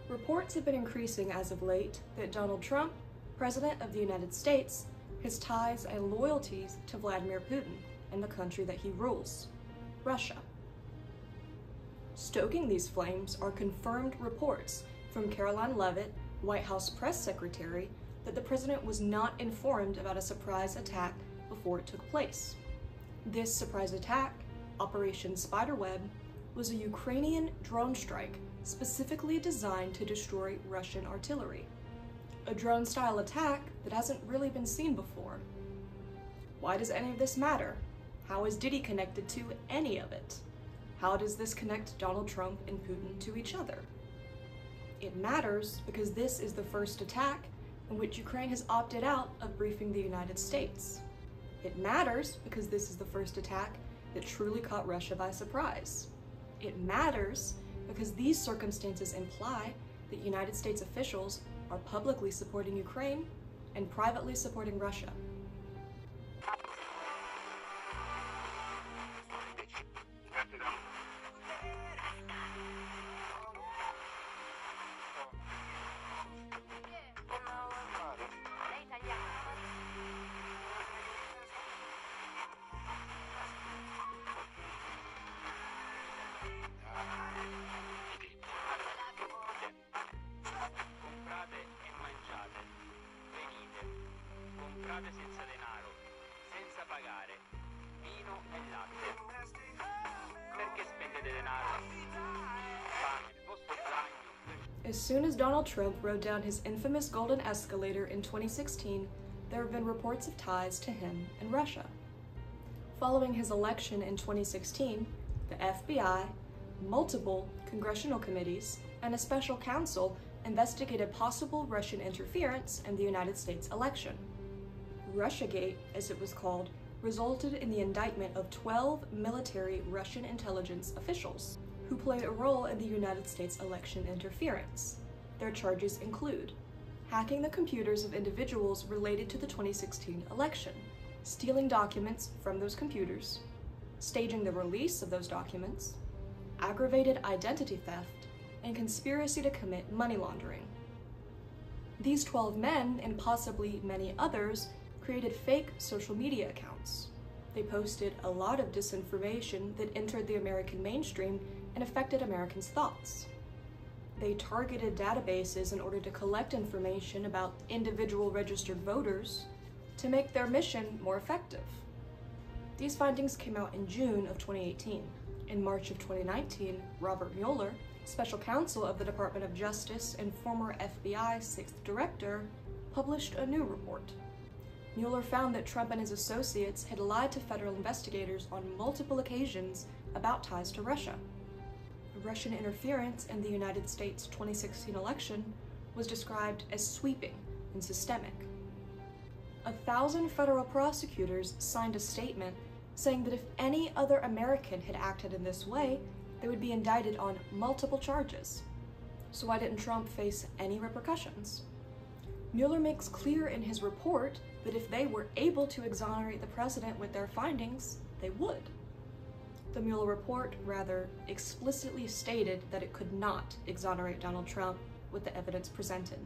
Reports have been increasing as of late that Donald Trump, President of the United States, has ties and loyalties to Vladimir Putin and the country that he rules, Russia. Stoking these flames are confirmed reports from Caroline Leavitt, White House press secretary, that the president was not informed about a surprise attack before it took place. This surprise attack, Operation Spiderweb, was a Ukrainian drone strike specifically designed to destroy Russian artillery. A drone-style attack that hasn't really been seen before. Why does any of this matter? How is Diddy connected to any of it? How does this connect Donald Trump and Putin to each other? It matters because this is the first attack in which Ukraine has opted out of briefing the United States. It matters because this is the first attack that truly caught Russia by surprise. It matters because these circumstances imply that United States officials are publicly supporting Ukraine and privately supporting Russia. Comprate senza denaro, senza pagare, vino e latte. Perché spendete denaro? Fame, il vostro guadagno. As soon as Donald Trump rode down his infamous golden escalator in 2016, there have been reports of ties to him and Russia. Following his election in 2016, the FBI, multiple congressional committees, and a special counsel investigated possible Russian interference in the United States election. Russiagate, as it was called, resulted in the indictment of 12 military Russian intelligence officials who played a role in the United States election interference. Their charges include hacking the computers of individuals related to the 2016 election, stealing documents from those computers, staging the release of those documents, aggravated identity theft, and conspiracy to commit money laundering. These 12 men, and possibly many others, created fake social media accounts. They posted a lot of disinformation that entered the American mainstream and affected Americans' thoughts. They targeted databases in order to collect information about individual registered voters to make their mission more effective. These findings came out in June of 2018. In March of 2019, Robert Mueller, special counsel of the Department of Justice and former FBI 6th director, published a new report. Mueller found that Trump and his associates had lied to federal investigators on multiple occasions about ties to Russia. Russian interference in the United States 2016 election was described as sweeping and systemic. 1,000 federal prosecutors signed a statement saying that if any other American had acted in this way, they would be indicted on multiple charges. So why didn't Trump face any repercussions? Mueller makes clear in his report that if they were able to exonerate the president with their findings, they would. The Mueller report rather explicitly stated that it could not exonerate Donald Trump with the evidence presented.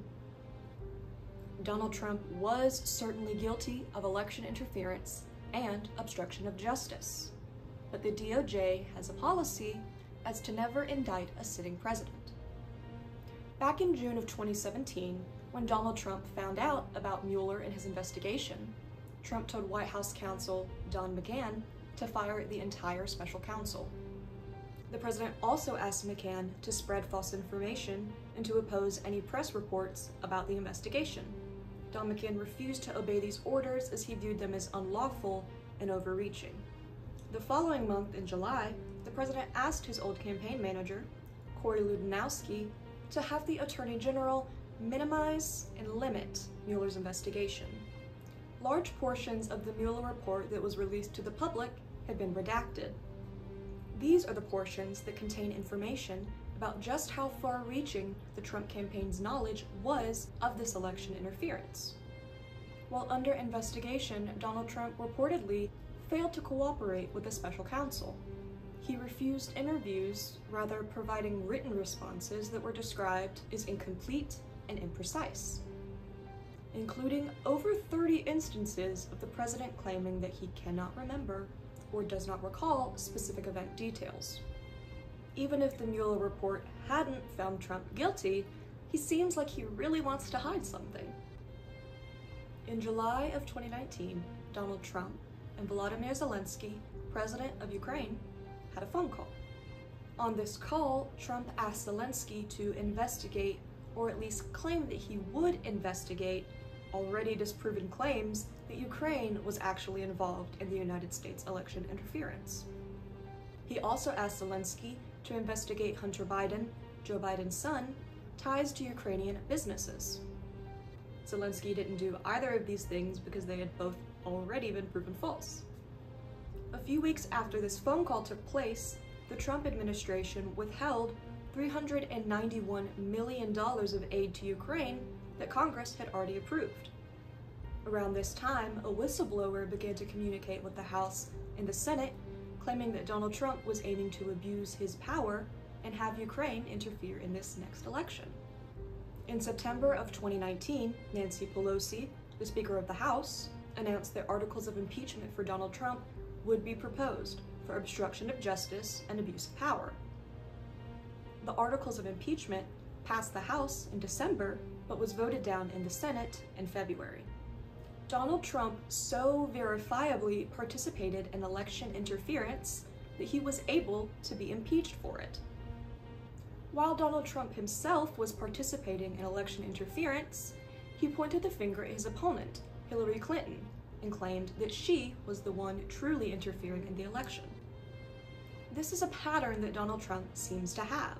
Donald Trump was certainly guilty of election interference and obstruction of justice, but the DOJ has a policy as to never indict a sitting president. Back in June of 2017, when Donald Trump found out about Mueller and his investigation, Trump told White House counsel Don McGahn to fire the entire special counsel. The president also asked McGahn to spread false information and to oppose any press reports about the investigation. Don McGahn refused to obey these orders as he viewed them as unlawful and overreaching. The following month, in July, the president asked his old campaign manager, Corey Ludonowski, to have the Attorney General minimize and limit Mueller's investigation. Large portions of the Mueller report that was released to the public have been redacted. These are the portions that contain information about just how far-reaching the Trump campaign's knowledge was of this election interference. While under investigation, Donald Trump reportedly failed to cooperate with the special counsel. He refused interviews, rather providing written responses that were described as incomplete and imprecise, including over 30 instances of the president claiming that he cannot remember or does not recall specific event details. Even if the Mueller report hadn't found Trump guilty, he seems like he really wants to hide something. In July of 2019, Donald Trump and Volodymyr Zelensky, president of Ukraine, had a phone call. On this call, Trump asked Zelensky to investigate, or at least claim that he would investigate, already disproven claims that Ukraine was actually involved in the United States election interference. He also asked Zelensky to investigate Hunter Biden, Joe Biden's son, ties to Ukrainian businesses. Zelensky didn't do either of these things because they had both already been proven false. A few weeks after this phone call took place, the Trump administration withheld $391 million of aid to Ukraine that Congress had already approved. Around this time, a whistleblower began to communicate with the House and the Senate, claiming that Donald Trump was aiming to abuse his power and have Ukraine interfere in this next election. In September of 2019, Nancy Pelosi, the Speaker of the House, announced that articles of impeachment for Donald Trump would be proposed for obstruction of justice and abuse of power. The articles of impeachment passed the House in December, but was voted down in the Senate in February. Donald Trump so verifiably participated in election interference that he was able to be impeached for it. While Donald Trump himself was participating in election interference, he pointed the finger at his opponent, Hillary Clinton, and claimed that she was the one truly interfering in the election. This is a pattern that Donald Trump seems to have.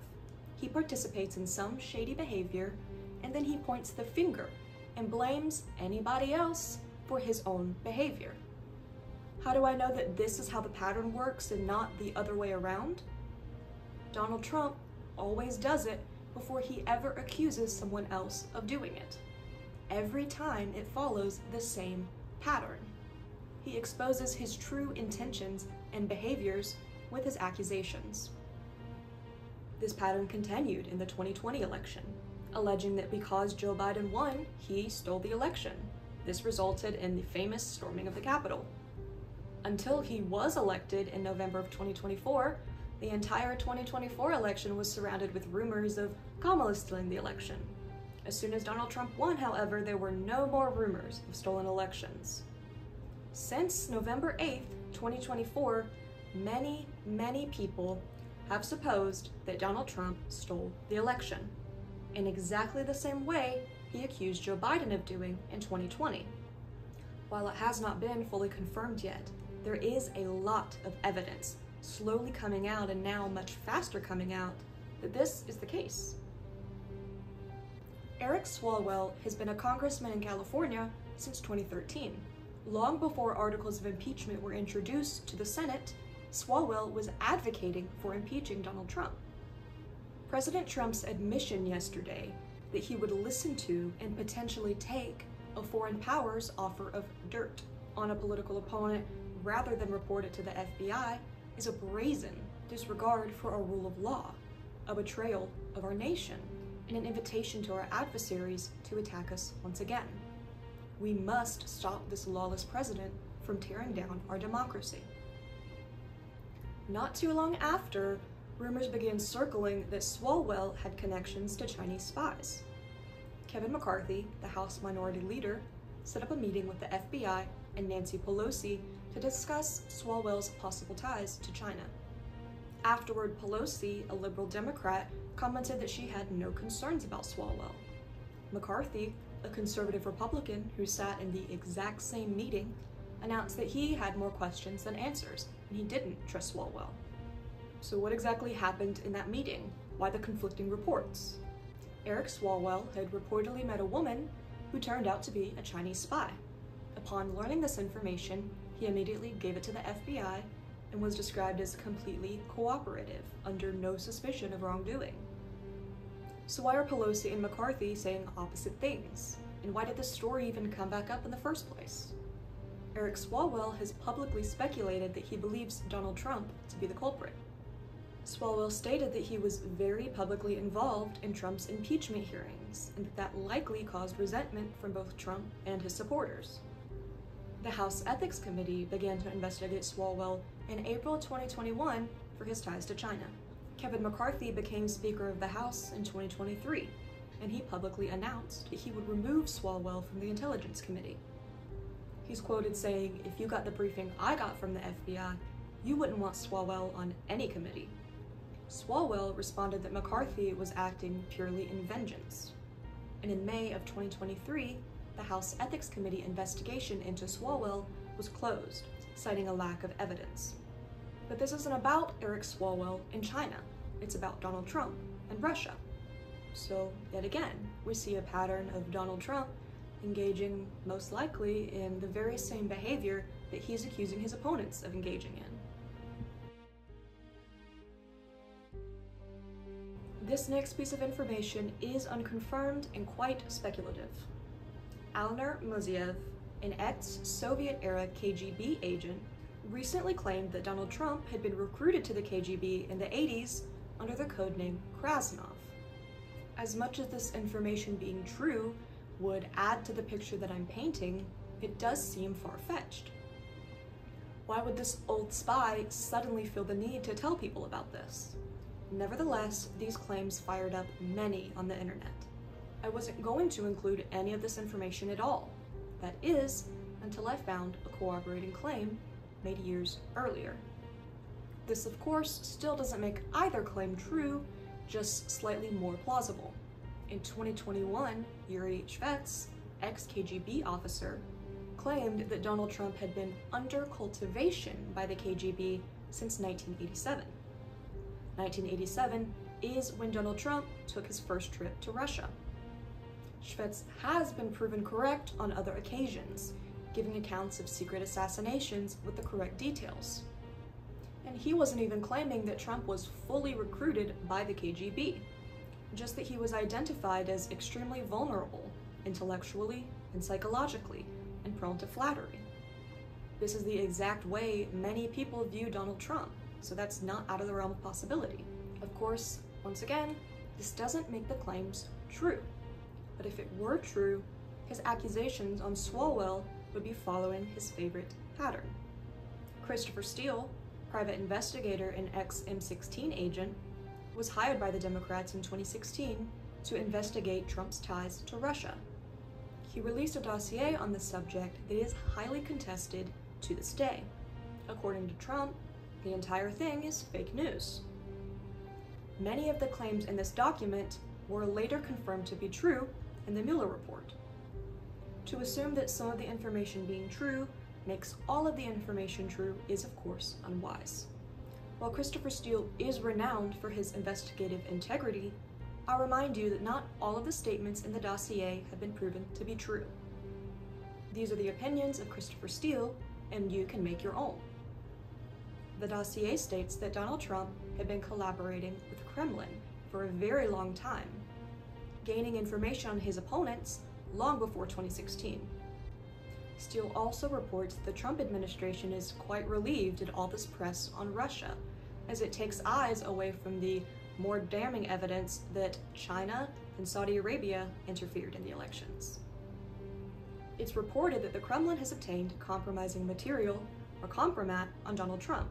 He participates in some shady behavior, and then he points the finger and blames anybody else for his own behavior. How do I know that this is how the pattern works and not the other way around? Donald Trump always does it before he ever accuses someone else of doing it. Every time it follows the same pattern. He exposes his true intentions and behaviors with his accusations. This pattern continued in the 2020 election, alleging that because Joe Biden won, he stole the election. This resulted in the famous storming of the Capitol. Until he was elected in November of 2024, the entire 2024 election was surrounded with rumors of Kamala stealing the election. As soon as Donald Trump won, however, there were no more rumors of stolen elections. Since November 8th, 2024, many people have supposed that Donald Trump stole the election, in exactly the same way he accused Joe Biden of doing in 2020. While it has not been fully confirmed yet, there is a lot of evidence slowly coming out, and now much faster coming out, that this is the case. Eric Swalwell has been a congressman in California since 2013. Long before articles of impeachment were introduced to the Senate, Swalwell was advocating for impeaching Donald Trump. President Trump's admission yesterday that he would listen to and potentially take a foreign power's offer of dirt on a political opponent rather than report it to the FBI is a brazen disregard for our rule of law, a betrayal of our nation, and an invitation to our adversaries to attack us once again. We must stop this lawless president from tearing down our democracy. Not too long after, rumors began circling that Swalwell had connections to Chinese spies. Kevin McCarthy, the House Minority Leader, set up a meeting with the FBI and Nancy Pelosi to discuss Swalwell's possible ties to China. Afterward, Pelosi, a liberal Democrat, commented that she had no concerns about Swalwell. McCarthy, a conservative Republican who sat in the exact same meeting, announced that he had more questions than answers, and he didn't trust Swalwell. So what exactly happened in that meeting? Why the conflicting reports? Eric Swalwell had reportedly met a woman who turned out to be a Chinese spy. Upon learning this information, he immediately gave it to the FBI and was described as completely cooperative, under no suspicion of wrongdoing. So why are Pelosi and McCarthy saying opposite things? And why did the story even come back up in the first place? Eric Swalwell has publicly speculated that he believes Donald Trump to be the culprit. Swalwell stated that he was very publicly involved in Trump's impeachment hearings, and that likely caused resentment from both Trump and his supporters. The House Ethics Committee began to investigate Swalwell in April 2021 for his ties to China. Kevin McCarthy became Speaker of the House in 2023, and he publicly announced that he would remove Swalwell from the Intelligence Committee. He's quoted saying, "If you got the briefing I got from the FBI, you wouldn't want Swalwell on any committee." Swalwell responded that McCarthy was acting purely in vengeance. And in May of 2023, the House Ethics Committee investigation into Swalwell was closed, citing a lack of evidence. But this isn't about Eric Swalwell in China. It's about Donald Trump and Russia. So, yet again, we see a pattern of Donald Trump engaging, most likely, in the very same behavior that he's accusing his opponents of engaging in. This next piece of information is unconfirmed and quite speculative. Alner Muziev, an ex-Soviet-era KGB agent, recently claimed that Donald Trump had been recruited to the KGB in the 80s under the codename Krasnov. As much as this information being true would add to the picture that I'm painting, it does seem far-fetched. Why would this old spy suddenly feel the need to tell people about this? Nevertheless, these claims fired up many on the internet. I wasn't going to include any of this information at all. That is, until I found a corroborating claim made years earlier. This, of course, still doesn't make either claim true, just slightly more plausible. In 2021, Yuri Shvets, ex-KGB officer, claimed that Donald Trump had been under cultivation by the KGB since 1987. 1987 is when Donald Trump took his first trip to Russia. Shvets has been proven correct on other occasions, giving accounts of secret assassinations with the correct details. And he wasn't even claiming that Trump was fully recruited by the KGB, just that he was identified as extremely vulnerable, intellectually and psychologically, and prone to flattery. This is the exact way many people view Donald Trump, so that's not out of the realm of possibility. Of course, once again, this doesn't make the claims true. But if it were true, his accusations on Swalwell would be following his favorite pattern. Christopher Steele, private investigator and ex-M16 agent, was hired by the Democrats in 2016 to investigate Trump's ties to Russia. He released a dossier on the subject that is highly contested to this day. According to Trump, the entire thing is fake news. Many of the claims in this document were later confirmed to be true in the Mueller report. To assume that some of the information being true makes all of the information true is, of course, unwise. While Christopher Steele is renowned for his investigative integrity, I'll remind you that not all of the statements in the dossier have been proven to be true. These are the opinions of Christopher Steele, and you can make your own. The dossier states that Donald Trump had been collaborating with the Kremlin for a very long time, gaining information on his opponents long before 2016. Steele also reports that the Trump administration is quite relieved at all this press on Russia, as it takes eyes away from the more damning evidence that China and Saudi Arabia interfered in the elections. It's reported that the Kremlin has obtained compromising material, or compromat, on Donald Trump.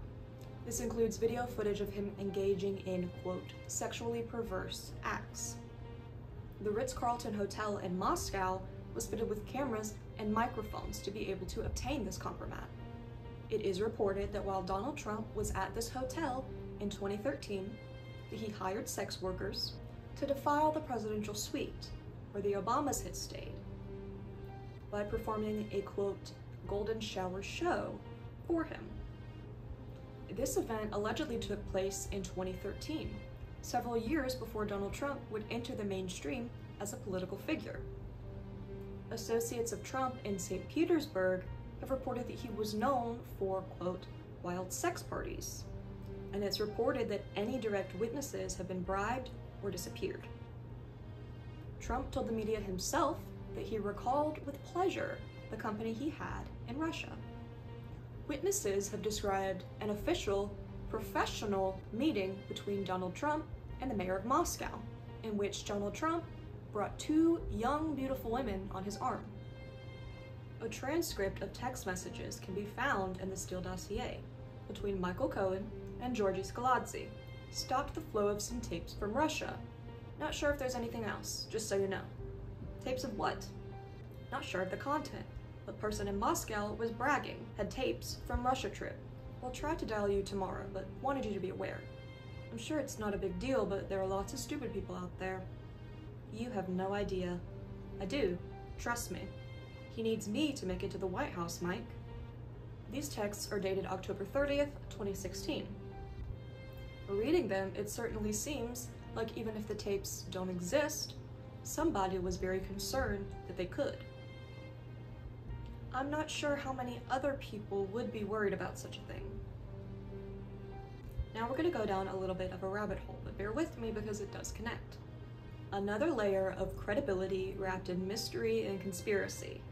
This includes video footage of him engaging in, quote, sexually perverse acts. The Ritz-Carlton Hotel in Moscow was fitted with cameras and microphones to be able to obtain this compromat. It is reported that while Donald Trump was at this hotel in 2013, that he hired sex workers to defile the presidential suite, where the Obamas had stayed, by performing a, quote, golden shower show for him. This event allegedly took place in 2013, several years before Donald Trump would enter the mainstream as a political figure. Associates of Trump in St. Petersburg have reported that he was known for, quote, wild sex parties, and it's reported that any direct witnesses have been bribed or disappeared. Trump told the media himself that he recalled with pleasure the company he had in Russia. Witnesses have described an official professional meeting between Donald Trump and the mayor of Moscow, in which Donald Trump brought two young, beautiful women on his arm. A transcript of text messages can be found in the Steele dossier between Michael Cohen and Georgi Scalazzi, stopped the flow of some tapes from Russia. Not sure if there's anything else, just so you know. Tapes of what? Not sure of the content. The person in Moscow was bragging, had tapes from Russia trip. We'll try to dial you tomorrow, but wanted you to be aware. I'm sure it's not a big deal, but there are lots of stupid people out there. You have no idea. I do. Trust me. He needs me to make it to the White House, Mike. These texts are dated October 30th, 2016. Reading them, it certainly seems like even if the tapes don't exist, somebody was very concerned that they could. I'm not sure how many other people would be worried about such a thing. Now we're going to go down a little bit of a rabbit hole, but bear with me because it does connect. Another layer of credibility wrapped in mystery and conspiracy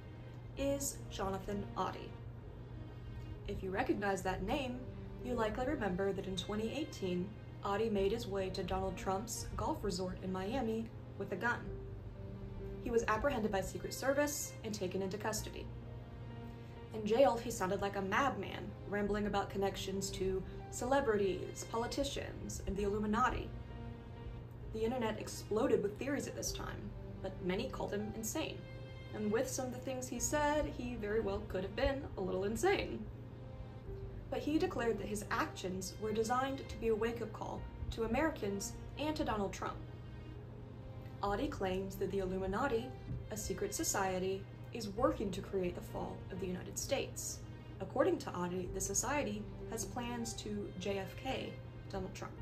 is Jonathan Oddie. If you recognize that name, you likely remember that in 2018, Oddie made his way to Donald Trump's golf resort in Miami with a gun. He was apprehended by Secret Service and taken into custody. In jail, he sounded like a madman, rambling about connections to celebrities, politicians, and the Illuminati. The internet exploded with theories at this time, but many called him insane. And with some of the things he said, he very well could have been a little insane. But he declared that his actions were designed to be a wake-up call to Americans and to Donald Trump. Oddie claims that the Illuminati, a secret society, is working to create the fall of the United States. According to Oddie, the society has plans to JFK Donald Trump.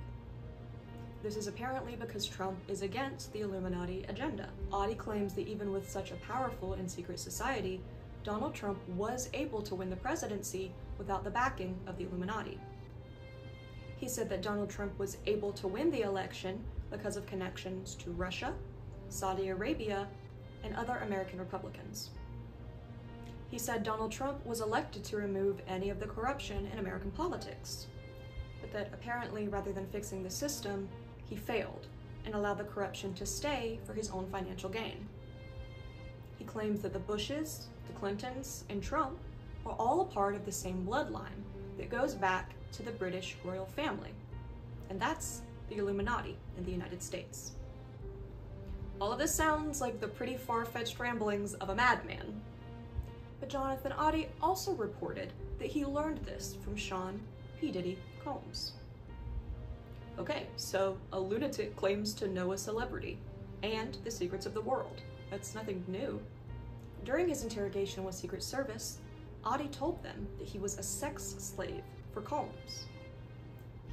This is apparently because Trump is against the Illuminati agenda. Oddie claims that even with such a powerful and secret society, Donald Trump was able to win the presidency without the backing of the Illuminati. He said that Donald Trump was able to win the election because of connections to Russia, Saudi Arabia, and other American Republicans. He said Donald Trump was elected to remove any of the corruption in American politics, but that apparently rather than fixing the system, he failed and allowed the corruption to stay for his own financial gain. He claims that the Bushes, the Clintons, and Trump are all a part of the same bloodline that goes back to the British royal family, and that's the Illuminati in the United States. All of this sounds like the pretty far-fetched ramblings of a madman. But Jonathan Oddie also reported that he learned this from Sean P. Diddy Combs. Okay, so a lunatic claims to know a celebrity and the secrets of the world. That's nothing new. During his interrogation with Secret Service, Oddie told them that he was a sex slave for Combs.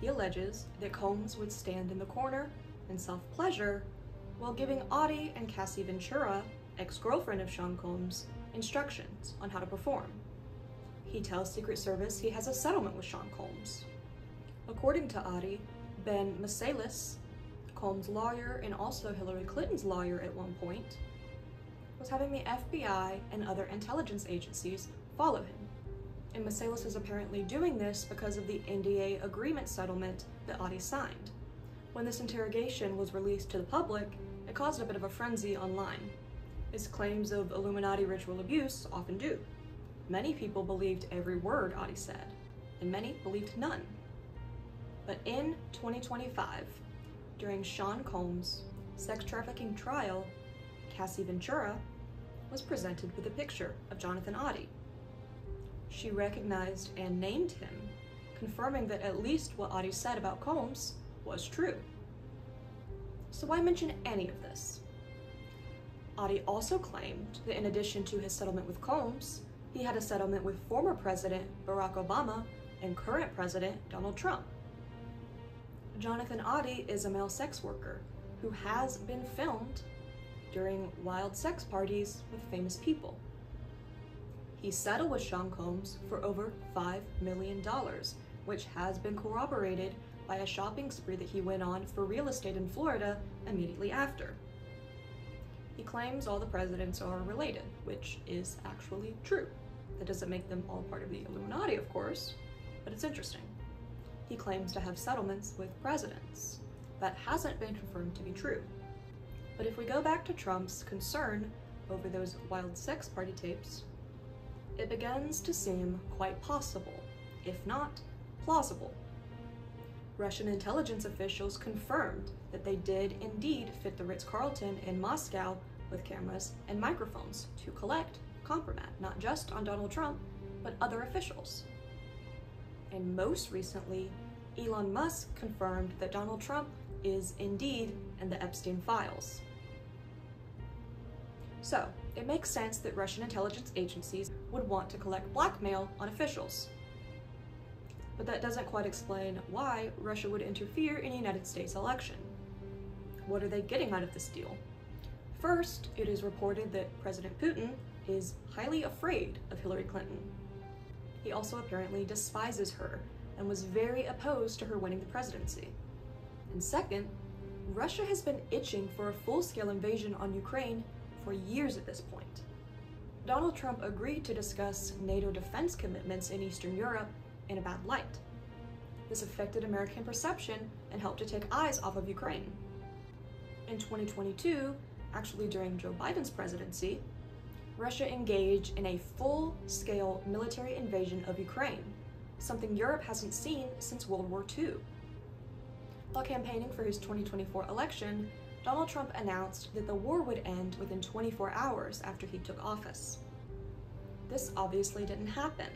He alleges that Combs would stand in the corner in self-pleasure while giving Oddie and Cassie Ventura, ex-girlfriend of Sean Combs, instructions on how to perform. He tells Secret Service he has a settlement with Sean Combs. According to Oddie, Ben Masalis, Combs' lawyer and also Hillary Clinton's lawyer at one point, was having the FBI and other intelligence agencies follow him. And Masalis is apparently doing this because of the NDA agreement settlement that Oddie signed. When this interrogation was released to the public, it caused a bit of a frenzy online. His claims of Illuminati ritual abuse often do. Many people believed every word Oddie said, and many believed none. But in 2025, during Sean Combs' sex trafficking trial, Cassie Ventura was presented with a picture of Jonathan Oddie. She recognized and named him, confirming that at least what Oddie said about Combs was true. So why mention any of this? Oddie also claimed that in addition to his settlement with Combs, he had a settlement with former President Barack Obama and current President Donald Trump. Jonathan Oddie is a male sex worker who has been filmed during wild sex parties with famous people. He settled with Sean Combs for over $5 million, which has been corroborated by a shopping spree that he went on for real estate in Florida immediately after. He claims all the presidents are related, which is actually true. That doesn't make them all part of the Illuminati, of course, but it's interesting. he claims to have settlements with presidents. That hasn't been confirmed to be true. But if we go back to Trump's concern over those wild sex party tapes, it begins to seem quite possible, if not plausible. Russian intelligence officials confirmed that they did indeed fit the Ritz-Carlton in Moscow with cameras and microphones to collect compromat, not just on Donald Trump, but other officials. And most recently, Elon Musk confirmed that Donald Trump is indeed in the Epstein files. So, it makes sense that Russian intelligence agencies would want to collect blackmail on officials. But that doesn't quite explain why Russia would interfere in the United States election. What are they getting out of this deal? First, it is reported that President Putin is highly afraid of Hillary Clinton. He also apparently despises her and was very opposed to her winning the presidency. And second, Russia has been itching for a full-scale invasion on Ukraine for years at this point. Donald Trump agreed to discuss NATO defense commitments in Eastern Europe in a bad light. This affected American perception and helped to take eyes off of Ukraine. In 2022, actually during Joe Biden's presidency, Russia engaged in a full-scale military invasion of Ukraine, something Europe hasn't seen since World War II. While campaigning for his 2024 election, Donald Trump announced that the war would end within 24 hours after he took office. This obviously didn't happen,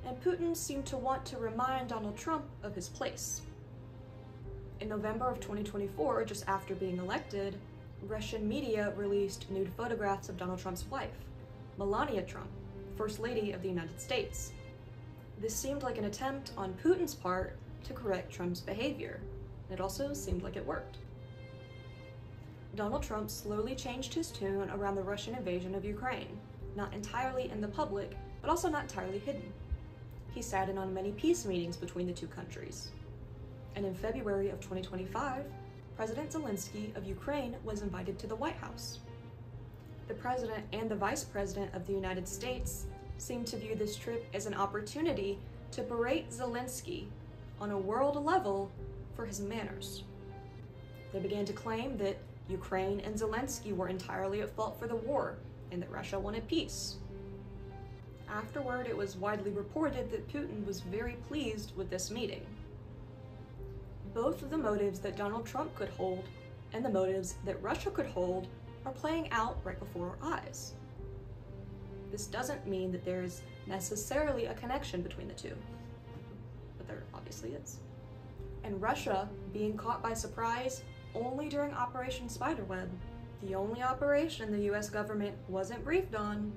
and Putin seemed to want to remind Donald Trump of his place. In November of 2024, just after being elected, Russian media released nude photographs of Donald Trump's wife, Melania Trump, First Lady of the United States. This seemed like an attempt on Putin's part to correct Trump's behavior. It also seemed like it worked. Donald Trump slowly changed his tune around the Russian invasion of Ukraine, not entirely in the public, but also not entirely hidden. He sat in on many peace meetings between the two countries. And in February of 2025, President Zelensky of Ukraine was invited to the White House. The President and the Vice President of the United States seemed to view this trip as an opportunity to berate Zelensky on a world level for his manners. They began to claim that Ukraine and Zelensky were entirely at fault for the war and that Russia wanted peace. Afterward, it was widely reported that Putin was very pleased with this meeting. Both of the motives that Donald Trump could hold and the motives that Russia could hold are playing out right before our eyes. This doesn't mean that there's necessarily a connection between the two, but there obviously is. And Russia being caught by surprise only during Operation Spiderweb, the only operation the US government wasn't briefed on,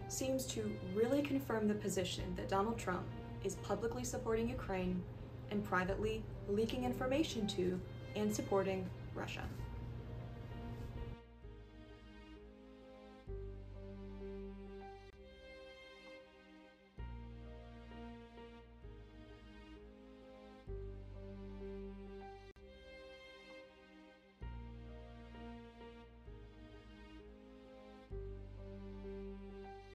seems to really confirm the position that Donald Trump is publicly supporting Ukraine and privately leaking information to and supporting Russia.